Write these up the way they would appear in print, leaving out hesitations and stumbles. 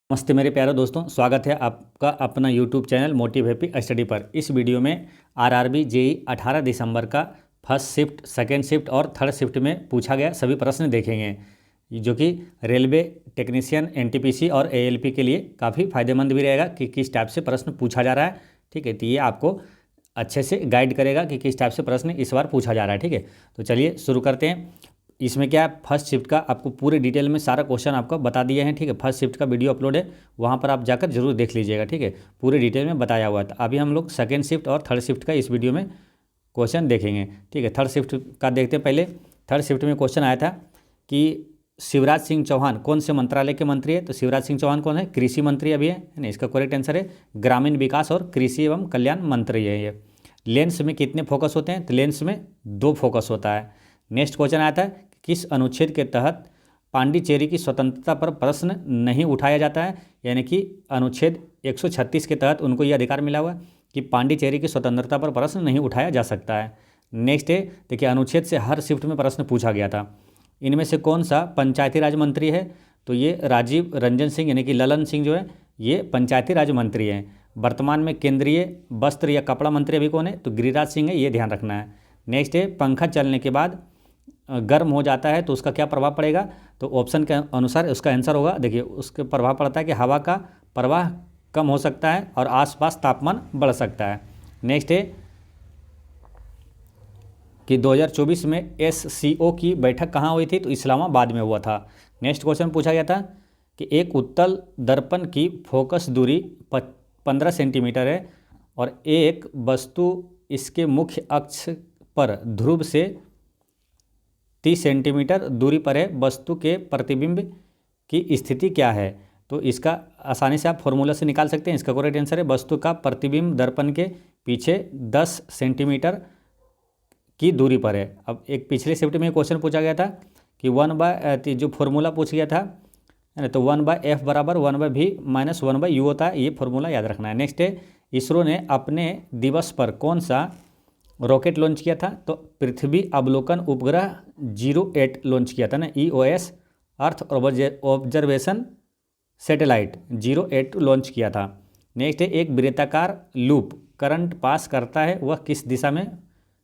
नमस्ते मेरे प्यारे दोस्तों, स्वागत है आपका अपना YouTube channel motive happy study पर। इस वीडियो में आरआरबी जेई 18 दिसंबर का फर्स्ट शिफ्ट, सेकेंड शिफ्ट और थर्ड शिफ्ट में पूछा गया सभी प्रश्न देखेंगे, जो कि रेलवे टेक्नीशियन, एनटीपीसी और एएलपी के लिए काफ़ी फायदेमंद भी रहेगा कि किस टाइप से प्रश्न पूछा जा रहा है। ठीक है, तो ये आपको अच्छे से गाइड करेगा कि किस टाइप से प्रश्न इस बार पूछा जा रहा है। ठीक है, तो चलिए शुरू करते हैं। इसमें क्या है, फर्स्ट शिफ्ट का आपको पूरे डिटेल में सारा क्वेश्चन आपको बता दिए हैं। ठीक है, फर्स्ट शिफ्ट का वीडियो अपलोड है, वहाँ पर आप जाकर जरूर देख लीजिएगा। ठीक है, पूरे डिटेल में बताया हुआ है। तो अभी हम लोग सेकेंड शिफ्ट और थर्ड शिफ्ट का इस वीडियो में क्वेश्चन देखेंगे। ठीक है, थर्ड शिफ्ट का देखते हैं। पहले थर्ड शिफ्ट में क्वेश्चन आया था कि शिवराज सिंह चौहान कौन से मंत्रालय के मंत्री है। तो शिवराज सिंह चौहान कौन है? कृषि मंत्री अभी है ना। इसका करेक्ट आंसर है ग्रामीण विकास और कृषि एवं कल्याण मंत्री है ये। लेंस में कितने फोकस होते हैं? तो लेंस में 2 फोकस होता है। नेक्स्ट क्वेश्चन आया था किस अनुच्छेद के तहत पांडिचेरी की स्वतंत्रता पर प्रश्न नहीं उठाया जाता है। यानी कि अनुच्छेद 136 के तहत उनको ये अधिकार मिला हुआ है कि पांडिचेरी की स्वतंत्रता पर प्रश्न नहीं उठाया जा सकता है। नेक्स्ट है, देखिए अनुच्छेद से हर शिफ्ट में प्रश्न पूछा गया था। इनमें से कौन सा पंचायती राज मंत्री है? तो ये राजीव रंजन सिंह यानी कि ललन सिंह जो है ये पंचायती राज मंत्री हैं। वर्तमान में केंद्रीय वस्त्र या कपड़ा मंत्री अभी कौन है? तो गिरिराज सिंह है, ये ध्यान रखना है। नेक्स्ट है, पंखा चलने के बाद गर्म हो जाता है तो उसका क्या प्रभाव पड़ेगा? तो ऑप्शन के अनुसार उसका आंसर होगा, देखिए उसके प्रभाव पड़ता है कि हवा का प्रवाह कम हो सकता है और आसपास तापमान बढ़ सकता है। नेक्स्ट है कि 2024 में SCO की बैठक कहाँ हुई थी? तो इस्लामाबाद में हुआ था। नेक्स्ट क्वेश्चन पूछा गया था कि एक उत्तल दर्पण की फोकस दूरी 15 सेंटीमीटर है और एक वस्तु इसके मुख्य अक्ष पर ध्रुव से 30 सेंटीमीटर दूरी पर है, वस्तु के प्रतिबिंब की स्थिति क्या है? तो इसका आसानी से आप फॉर्मूला से निकाल सकते हैं। इसका करेक्ट आंसर है वस्तु का प्रतिबिंब दर्पण के पीछे 10 सेंटीमीटर की दूरी पर है। अब एक पिछले शिफ्ट में क्वेश्चन पूछा गया था कि 1/, जो फॉर्मूला पूछ गया था है ना, तो 1/f बराबर 1/v माइनस 1/u होता है। ये फॉर्मूला याद रखना है। नेक्स्ट है, इसरो ने अपने दिवस पर कौन सा रॉकेट लॉन्च किया था? तो पृथ्वी अवलोकन उपग्रह 08 लॉन्च किया था ना, EOS earth observation satellite 08 launch किया था। नेक्स्ट है, एक वृत्ताकार लूप करंट पास करता है, वह किस दिशा में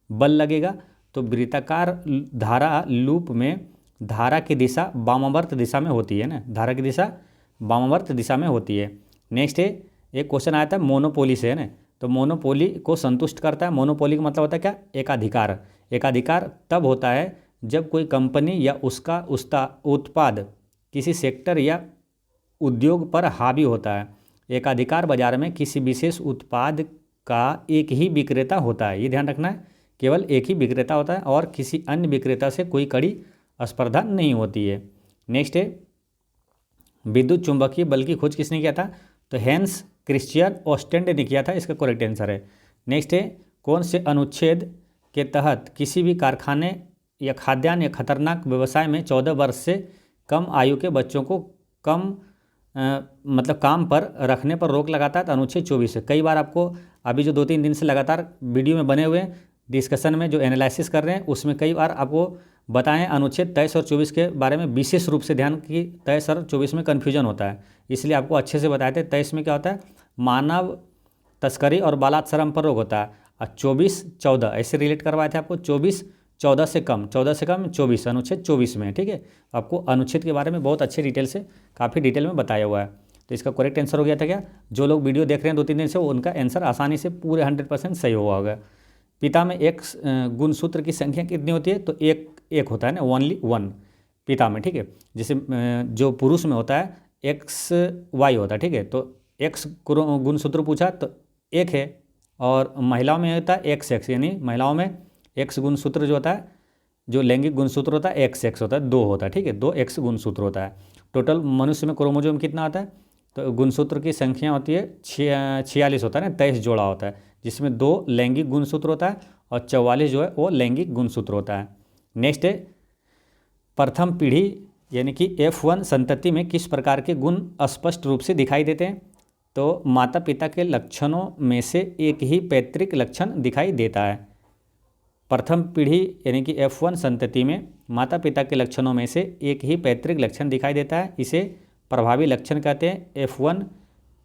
बल लगेगा? तो वृत्ताकार धारा लूप में धारा की दिशा वामावर्त दिशा में होती है ना, धारा की दिशा वामावर्त दिशा में होती है। नेक्स्ट है, एक क्वेश्चन आया था मोनोपोली से है ना, तो मोनोपोली को संतुष्ट करता है। मोनोपोली का मतलब होता है क्या? एकाधिकार। एकाधिकार तब होता है जब कोई कंपनी या उसका उत्पाद किसी सेक्टर या उद्योग पर हावी होता है। एकाधिकार बाजार में किसी विशेष उत्पाद का एक ही विक्रेता होता है, ये ध्यान रखना है। केवल एक ही विक्रेता होता है और किसी अन्य विक्रेता से कोई कड़ी स्पर्धा नहीं होती है। नेक्स्ट है, विद्युत चुंबकीय बल की खोज किसने किया था? तो हैंस क्रिश्चियन ओस्टेंड ने किया था। इसका करेक्ट आंसर है। नेक्स्ट है, कौन से अनुच्छेद के तहत किसी भी कारखाने या खाद्यान्न या खतरनाक व्यवसाय में 14 वर्ष से कम आयु के बच्चों को मतलब काम पर रखने पर रोक लगाता है? तो अनुच्छेद 24 है। कई बार आपको अभी जो 2-3 दिन से लगातार वीडियो में बने हुए हैं, डिस्कशन में जो एनालिसिस कर रहे हैं, उसमें कई बार आपको बताएं अनुच्छेद 23 और 24 के बारे में विशेष रूप से ध्यान कि 23 और 24 में कन्फ्यूजन होता है, इसलिए आपको अच्छे से बताए थे। 23 में क्या होता है? मानव तस्करी और बालात्सरम पर रोक होता है, और 24-14 ऐसे रिलेट करवाए थे आपको। 24-14 से कम, 14 से कम 24, अनुच्छेद 24 में। ठीक है, आपको अनुच्छेद के बारे में बहुत अच्छे डिटेल से, काफ़ी डिटेल में बताया हुआ है। तो इसका करेक्ट आंसर हो गया था क्या? जो लोग वीडियो देख रहे हैं 2-3 दिन से, उनका आंसर आसानी से पूरे 100% सही हुआ होगा। पिता में एक गुणसूत्र की संख्या कितनी होती है? तो एक होता है ना, ओनली 1 पिता में। ठीक है, जैसे जो पुरुष में होता है XY होता है। ठीक है, तो X गुणसूत्र पूछा तो 1 है, और महिलाओं में होता है XX, यानी महिलाओं में X गुणसूत्र जो होता है, जो लैंगिक गुणसूत्र होता है XX होता है, 2 होता है। ठीक है, 2 X गुणसूत्र होता है। टोटल मनुष्य में क्रोमोसोम कितना होता है? तो गुणसूत्र की संख्या होती है 46 होता है ना, 23 जोड़ा होता है, जिसमें 2 लैंगिक गुणसूत्र होता है और 44 जो है वो लैंगिक गुणसूत्र होता है। नेक्स्ट है, प्रथम पीढ़ी यानी कि F1 संतति में किस प्रकार के गुण स्पष्ट रूप से दिखाई देते हैं? तो माता पिता के लक्षणों में से एक ही पैतृक लक्षण दिखाई देता है। प्रथम पीढ़ी यानी कि F1 संतति में माता पिता के लक्षणों में से एक ही पैतृक लक्षण दिखाई देता है, इसे प्रभावी लक्षण कहते हैं। F1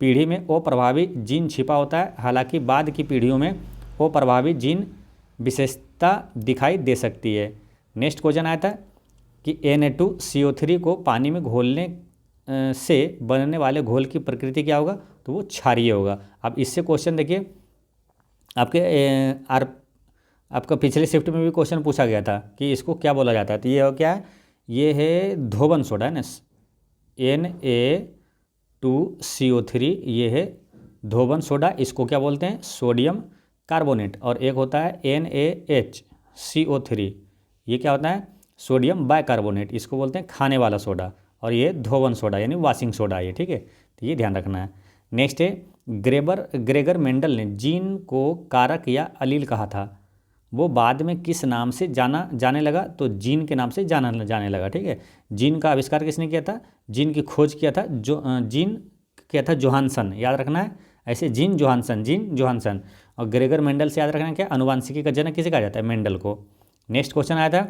पीढ़ी में ओ प्रभावी जीन छिपा होता है, हालांकि बाद की पीढ़ियों में ओ प्रभावी जीन विशेषता दिखाई दे सकती है। नेक्स्ट क्वेश्चन आया था कि Na2CO3 को पानी में घोलने से बनने वाले घोल की प्रकृति क्या होगा, तो वो क्षारीय होगा। अब इससे क्वेश्चन देखिए, आपका पिछले शिफ्ट में भी क्वेश्चन पूछा गया था कि इसको क्या बोला जाता है, तो ये क्या है, ये है धोबन सोडा है ना, Na2CO3, ये है धोबन सोडा, इसको क्या बोलते हैं, सोडियम कार्बोनेट। और एक होता है NaHCO3, ये क्या होता है, सोडियम बाइकार्बोनेट, इसको बोलते हैं खाने वाला सोडा। और ये धोबन सोडा यानी वॉशिंग सोडा, ये ठीक है, तो ये ध्यान रखना है। नेक्स्ट है ग्रेगर मेंडल ने जीन को कारक या अलील कहा था, वो बाद में किस नाम से जाने लगा, तो जीन के नाम से जाने लगा, ठीक है। जीन का आविष्कार किसने किया था, जीन की खोज किया था जोहानसन, याद रखना है ऐसे, जीन जोहानसन। और ग्रेगर मेंडल से याद रखना है क्या, अनुवांशिकी का जनक किसे कहा जाता है, मेंडल को। नेक्स्ट क्वेश्चन आया था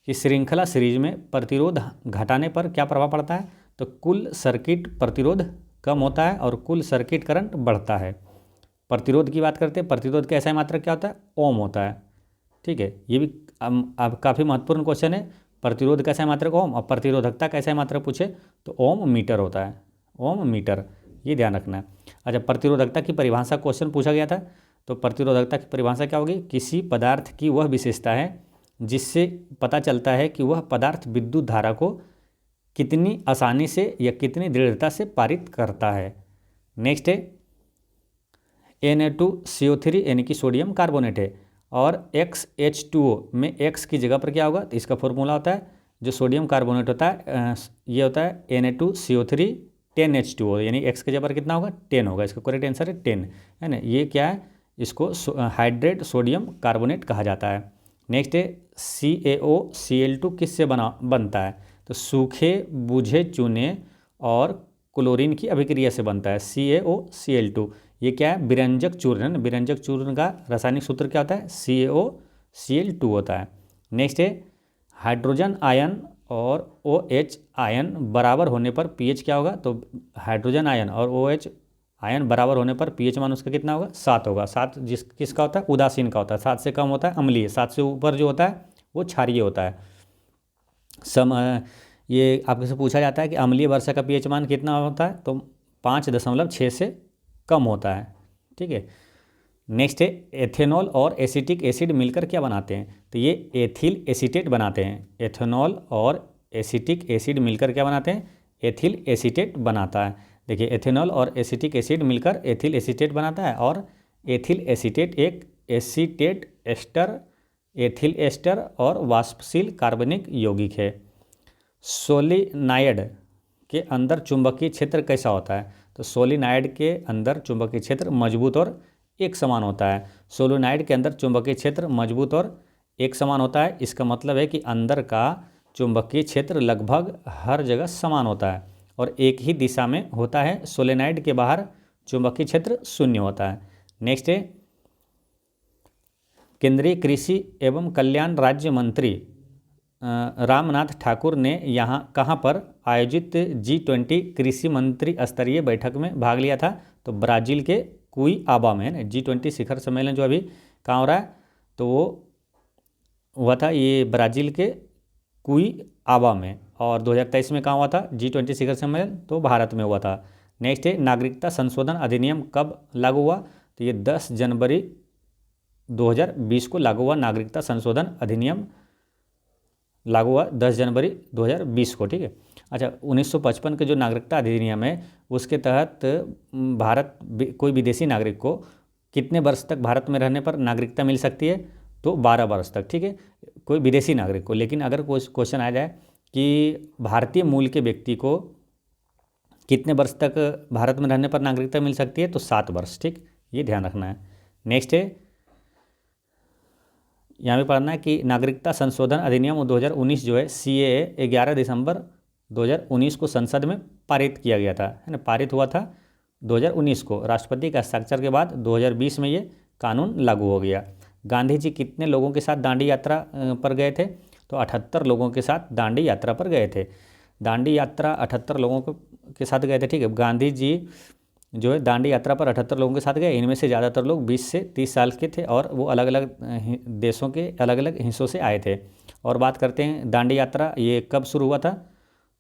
कि श्रृंखला सीरीज में प्रतिरोध घटाने पर क्या प्रभाव पड़ता है, तो कुल सर्किट प्रतिरोध कम होता है और कुल सर्किट करंट बढ़ता है। प्रतिरोध की बात करते हैं, प्रतिरोध का ऐसा मात्रक क्या होता है, ओम होता है, ठीक है। ये भी अब काफ़ी महत्वपूर्ण क्वेश्चन है, प्रतिरोध कैसा मात्रक ओम और प्रतिरोधकता कैसा मात्रक पूछे तो ओम मीटर होता है, ओम मीटर, ये ध्यान रखना है। अच्छा, प्रतिरोधकता की परिभाषा क्वेश्चन पूछा गया था, तो प्रतिरोधकता की परिभाषा क्या होगी, किसी पदार्थ की वह विशेषता है जिससे पता चलता है कि वह पदार्थ विद्युत धारा को कितनी आसानी से या कितनी दृढ़ता से पारित करता है। नेक्स्ट है Na2CO3 यानी कि सोडियम कार्बोनेट है, और XH2O में X की जगह पर क्या होगा, तो इसका फॉर्मूला होता है, जो सोडियम कार्बोनेट होता है ये होता है Na2CO3 10H2O, यानी X की जगह पर कितना होगा, 10 होगा, इसका करेक्ट आंसर है 10, है ना। ये क्या है, इसको हाइड्रेट सोडियम कार्बोनेट कहा जाता है। नेक्स्ट है CaOCl2 किससे बनता है, तो सूखे बुझे चूने और क्लोरीन की अभिक्रिया से बनता है CaOCl2। ये क्या है, विरंजक चूर्ण, विरंजक चूर्ण का रासायनिक सूत्र क्या होता है, CaOCl2 होता है। नेक्स्ट है हाइड्रोजन आयन और OH आयन बराबर होने पर pH क्या होगा, तो हाइड्रोजन आयन और OH आयन बराबर होने पर pH मान उसका कितना होगा, 7 होगा। 7 किसका होता है, उदासीन का होता है, 7 से कम होता है अम्लीय, 7 से ऊपर जो होता है वो क्षारीय होता है। ये आपके से पूछा जाता है कि अम्लीय वर्षा का pH मान कितना होता है, तो 5.6 से कम होता है, ठीक है। नेक्स्ट है एथेनॉल और एसिटिक एसिड मिलकर क्या बनाते हैं, तो ये एथिल एसीटेट बनाते हैं। एथेनॉल और एसिटिक एसिड मिलकर क्या बनाते हैं, एथिल एसीटेट बनाता है। देखिए एथेनॉल और एसिटिक एसिड मिलकर एथिल एसीटेट बनाता है, और एथिल एसीटेट एक एसीटेट एस्टर, एथिल एस्टर और वाष्पशील कार्बनिक यौगिक है। सोलिनाइड के अंदर चुंबकीय क्षेत्र कैसा होता है, तो सोलिनाइड के अंदर चुंबकीय क्षेत्र मजबूत और एक समान होता है। सोलिनाइड के अंदर चुंबकीय क्षेत्र मजबूत और एक समान होता है, इसका मतलब है कि अंदर का चुंबकीय क्षेत्र लगभग हर जगह समान होता है और एक ही दिशा में होता है। सोलेनाइड के बाहर चुंबकीय क्षेत्र शून्य होता है। नेक्स्ट है केंद्रीय कृषि एवं कल्याण राज्य मंत्री रामनाथ ठाकुर ने कहाँ पर आयोजित G20 कृषि मंत्री स्तरीय बैठक में भाग लिया था, तो ब्राज़ील के कुइआबा में, है ना। G20 शिखर सम्मेलन जो अभी कहाँ हो रहा है, तो वो हुआ था ये ब्राज़ील के कुइआबा में, और 2023 में कहाँ हुआ था G20 शिखर सम्मेलन, तो भारत में हुआ था। नेक्स्ट है नागरिकता संशोधन अधिनियम कब लागू हुआ, तो ये 10 जनवरी 2020 को लागू हुआ। नागरिकता संशोधन अधिनियम लागू हुआ 10 जनवरी 2020 को, ठीक है। अच्छा, 1955 के जो नागरिकता अधिनियम है उसके तहत कोई विदेशी नागरिक को कितने वर्ष तक भारत में रहने पर नागरिकता मिल सकती है, तो 12 वर्ष तक, ठीक है, कोई विदेशी नागरिक को। लेकिन अगर कोई क्वेश्चन आ जाए कि भारतीय मूल के व्यक्ति को कितने वर्ष तक भारत में रहने पर नागरिकता मिल सकती है, तो 7 वर्ष, ठीक, ये ध्यान रखना है। नेक्स्ट है यहाँ पे पढ़ना है कि नागरिकता संशोधन अधिनियम 2019 जो है CAA 11 दिसंबर 2019 को संसद में पारित किया गया था, है ना, पारित हुआ था 2019 को। राष्ट्रपति के हस्ताक्षर के बाद 2020 में ये कानून लागू हो गया। गांधी जी कितने लोगों के साथ दांडी यात्रा पर गए थे, तो 78 लोगों के साथ दांडी यात्रा पर गए थे। दांडी यात्रा 78 लोगों के साथ गए थे, ठीक है। गांधी जी जो है दांडी यात्रा पर 78 लोगों के साथ गए। इनमें से ज़्यादातर लोग 20 से 30 साल के थे और वो अलग अलग देशों के अलग अलग हिस्सों से आए थे। और बात करते हैं दांडी यात्रा, ये कब शुरू हुआ था?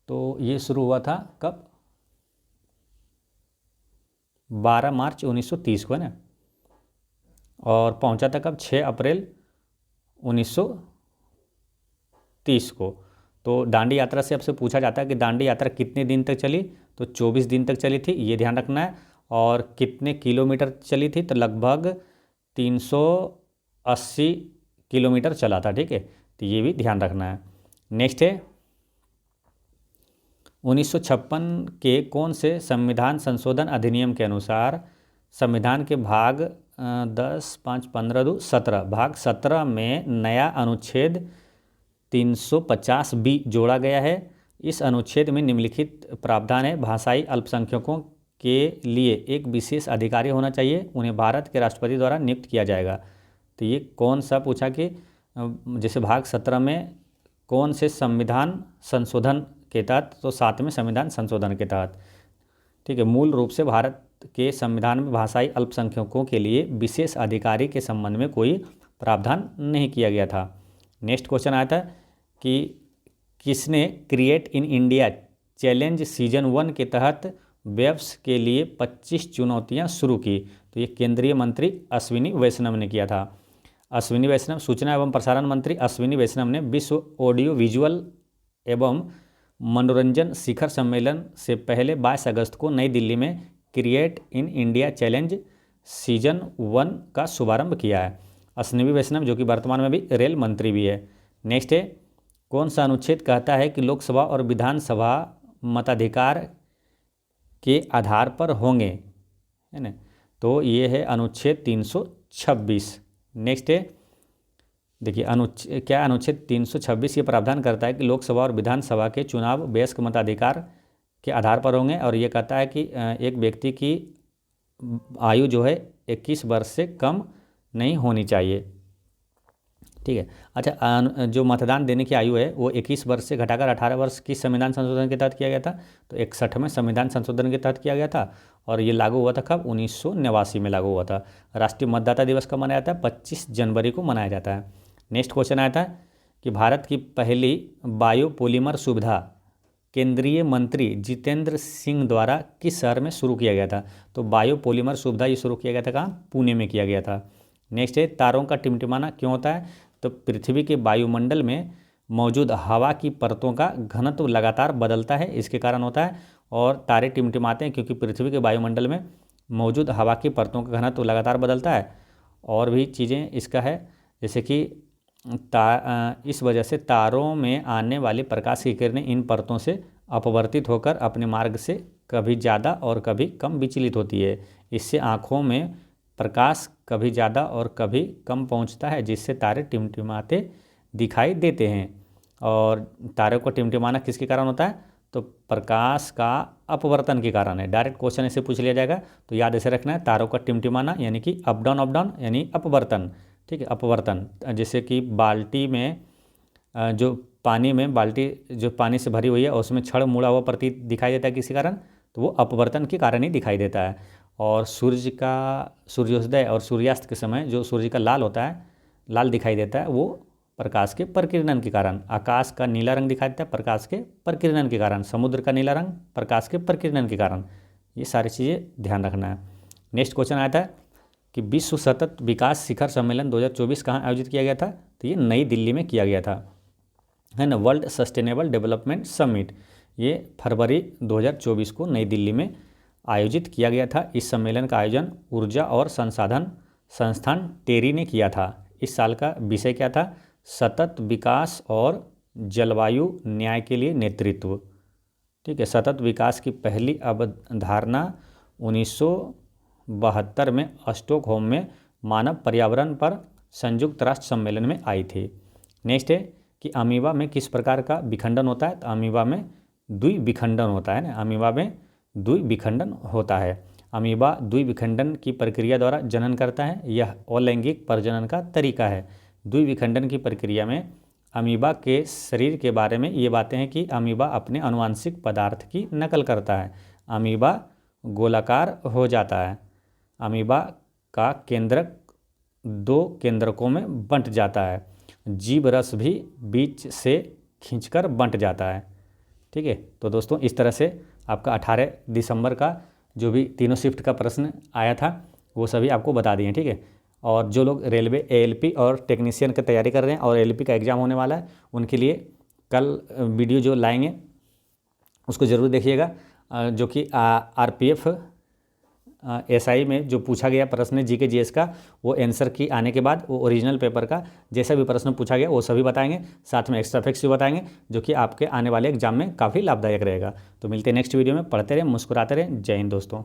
तो ये शुरू हुआ था कब? 12 मार्च 1930 को, है ना। और पहुंचा था कब? 6 अप्रैल 1930 को। तो दांडी यात्रा से आपसे पूछा जाता है कि दांडी यात्रा कितने दिन तक चली? तो 24 दिन तक चली थी, ये ध्यान रखना है। और कितने किलोमीटर चली थी? तो लगभग 380 किलोमीटर चला था, ठीक है। तो ये भी ध्यान रखना है। नेक्स्ट है 1956 के कौन से संविधान संशोधन अधिनियम के अनुसार संविधान के भाग 10, 5, 15, 2, 17 भाग 17 में नया अनुच्छेद 350 बी जोड़ा गया है। इस अनुच्छेद में निम्नलिखित प्रावधान है: भाषाई अल्पसंख्यकों के लिए एक विशेष अधिकारी होना चाहिए, उन्हें भारत के राष्ट्रपति द्वारा नियुक्त किया जाएगा। तो ये कौन सा पूछा कि जैसे भाग 17 में कौन से संविधान संशोधन के तहत? तो 7वें संविधान संशोधन के तहत, ठीक है। मूल रूप से भारत के संविधान में भाषाई अल्पसंख्यकों के लिए विशेष अधिकारी के संबंध में कोई प्रावधान नहीं किया गया था। नेक्स्ट क्वेश्चन आया था कि किसने create in India challenge season 1 के तहत वेब्स के लिए 25 चुनौतियां शुरू की? तो ये केंद्रीय मंत्री अश्विनी वैष्णव ने किया था। अश्विनी वैष्णव, सूचना एवं प्रसारण मंत्री अश्विनी वैष्णव ने विश्व ऑडियो विजुअल एवं मनोरंजन शिखर सम्मेलन से पहले 22 अगस्त को नई दिल्ली में create in India challenge season 1 का शुभारंभ किया है। अश्विनी वैष्णव जो कि वर्तमान में भी रेल मंत्री भी है। नेक्स्ट है कौन सा अनुच्छेद कहता है कि लोकसभा और विधानसभा मताधिकार के आधार पर होंगे, है ना। तो ये है अनुच्छेद 326। नेक्स्ट है देखिए अनुच्छेद 326 ये प्रावधान करता है कि लोकसभा और विधानसभा के चुनाव वयस्क मताधिकार के आधार पर होंगे। और ये कहता है कि एक व्यक्ति की आयु जो है 21 वर्ष से कम नहीं होनी चाहिए, ठीक है। अच्छा, जो मतदान देने की आयु है वो 21 वर्ष से घटाकर 18 वर्ष की संविधान संशोधन के तहत किया गया था। तो 61वें संविधान संशोधन के तहत किया गया था और ये लागू हुआ था कब? 1989 में लागू हुआ था। राष्ट्रीय मतदाता दिवस कब मनाया जाता है? 25 जनवरी को मनाया जाता है। नेक्स्ट क्वेश्चन आया था कि भारत की पहली बायोपॉलिमर सुविधा केंद्रीय मंत्री जितेंद्र सिंह द्वारा किस शहर में शुरू किया गया था? तो बायोपॉलिमर सुविधा ये शुरू किया गया था कहाँ? पुणे में किया गया था। नेक्स्ट है तारों का टिमटिमाना क्यों होता है? तो पृथ्वी के वायुमंडल में मौजूद हवा की परतों का घनत्व लगातार बदलता है, इसके कारण होता है। और तारे टिमटिमाते हैं क्योंकि पृथ्वी के वायुमंडल में मौजूद हवा की परतों का घनत्व लगातार बदलता है। और भी चीज़ें इसका है, जैसे कि इस वजह से तारों में आने वाली प्रकाश की किरणें इन परतों से अपवर्तित होकर अपने मार्ग से कभी ज़्यादा और कभी कम विचलित होती है। इससे आँखों में प्रकाश कभी ज़्यादा और कभी कम पहुंचता है, जिससे तारे टिमटिमाते दिखाई देते हैं। और तारों को टिमटिमाना किसके कारण होता है? तो प्रकाश का अपवर्तन के कारण है। डायरेक्ट क्वेश्चन ऐसे पूछ लिया जाएगा, तो याद ऐसे रखना है तारों का टिमटिमाना यानी कि अप डाउन यानी अपवर्तन, ठीक है। अपवर्तन जैसे कि बाल्टी में जो पानी में बाल्टी जो पानी से भरी हुई है और उसमें छड़ मुड़ा हुआ प्रतीत दिखाई देता है किसी कारण, तो वो अपवर्तन के कारण ही दिखाई देता है। और सूर्य का सूर्योदय और सूर्यास्त के समय जो सूर्य का लाल होता है, लाल दिखाई देता है, वो प्रकाश के प्रकीर्णन के कारण। आकाश का नीला रंग दिखाई देता है प्रकाश के प्रकीर्णन के कारण। समुद्र का नीला रंग प्रकाश के प्रकीर्णन के कारण। ये सारी चीज़ें ध्यान रखना है। नेक्स्ट क्वेश्चन आता है कि विश्व सतत विकास शिखर सम्मेलन 2024 कहाँ आयोजित किया गया था? तो ये नई दिल्ली में किया गया था, है ना। वर्ल्ड सस्टेनेबल डेवलपमेंट समिट ये फरवरी 2024 को नई दिल्ली में आयोजित किया गया था। इस सम्मेलन का आयोजन ऊर्जा और संसाधन संस्थान टेरी ने किया था। इस साल का विषय क्या था? सतत विकास और जलवायु न्याय के लिए नेतृत्व, ठीक है। सतत विकास की पहली अवधारणा 1972 में स्टॉकहोम में मानव पर्यावरण पर संयुक्त राष्ट्र सम्मेलन में आई थी। नेक्स्ट है कि अमीबा में किस प्रकार का विखंडन होता है? तो अमीबा में द्विविखंडन होता है ना। अमीबा में द्विविखंडन होता है। अमीबा द्विविखंडन की प्रक्रिया द्वारा जनन करता है। यह अलैंगिक प्रजनन का तरीका है। द्विविखंडन की प्रक्रिया में अमीबा के शरीर के बारे में ये बातें हैं कि अमीबा अपने आनुवांशिक पदार्थ की नकल करता है। अमीबा गोलाकार हो जाता है। अमीबा का केंद्रक 2 केंद्रकों में बंट जाता है। जीभ रस भी बीच से खींचकर बंट जाता है। ठीक है, तो दोस्तों इस तरह से आपका 18 दिसंबर का जो भी तीनों शिफ्ट का प्रश्न आया था वो सभी आपको बता दिए। ठीक है, और जो लोग रेलवे एएलपी और टेक्नीशियन की तैयारी कर रहे हैं और एएलपी का एग्ज़ाम होने वाला है उनके लिए कल वीडियो जो लाएंगे उसको ज़रूर देखिएगा, जो कि आरपीएफ एसआई में जो पूछा गया प्रश्न जीके जीएस का वो आंसर की आने के बाद वो ओरिजिनल पेपर का जैसा भी प्रश्न पूछा गया वो सभी बताएंगे, साथ में एक्स्ट्रा फैक्ट्स भी बताएंगे जो कि आपके आने वाले एग्जाम में काफ़ी लाभदायक रहेगा। तो मिलते हैं नेक्स्ट वीडियो में। पढ़ते रहें, मुस्कुराते रहें। जय हिंद दोस्तों।